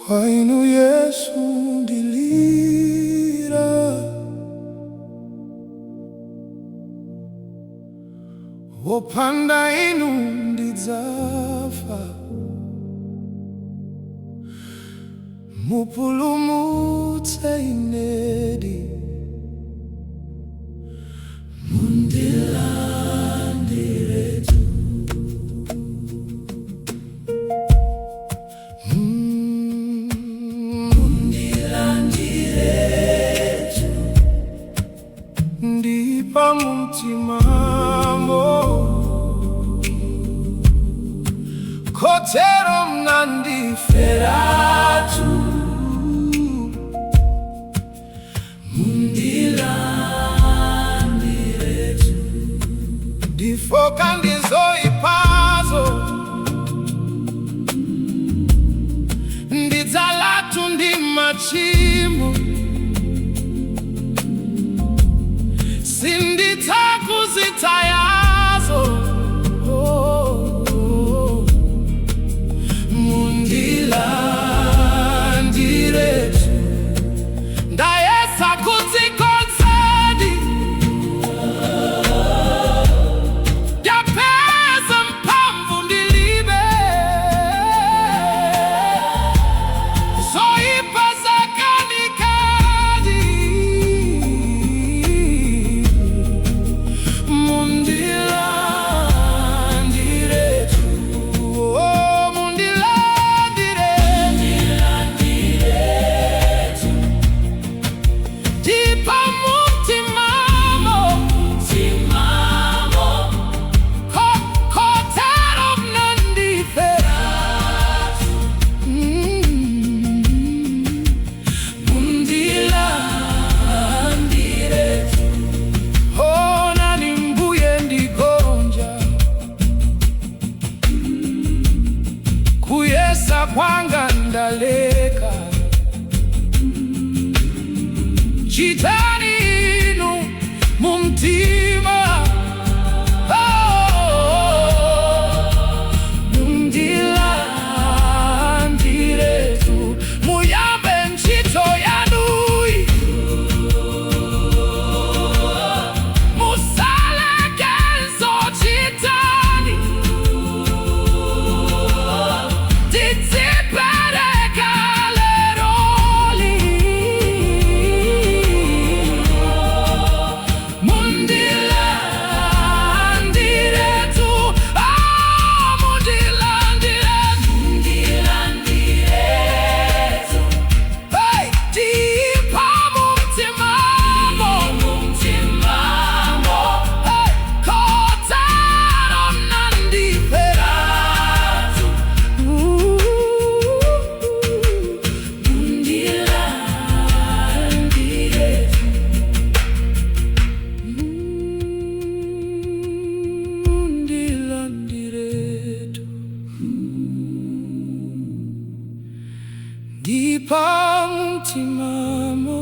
Kwa inu Yesu ndilira, wopanda inu ndidzafa. Mupulumutse inedi, Mundilandiretu. Mundilandiretu, ndipa mumtimamo, kotero mnandiferatu. Mundilandiretu, ndifoka ndizoipazo, ndidzalatu ndi machimo, sindidzakudzitayazo. Mundilandiretu, ndayesa kudzikonzedi, yapeza mphamvu ndilibe, zoyipa zakanikadi. Mundilandiretu, oh, mundilandiretu, ndipa mumtimamo, kotero mnandiferatu. Mundilandiretu, ona nimbuye ndigonja, kuyesa kwanga ndaleka. Chitani inu mumtima, Mundilandiretu, muyambe ntchito yanuyi, musalekenso chitani, tidzipereka leroli. Mundilandiretu, ah, mundilandiretu, hey, ndipa mumtimamo, hey, kotero mnandiferatu. Mundilandiretu, Mundilandiretu, ndipa mumtimamo.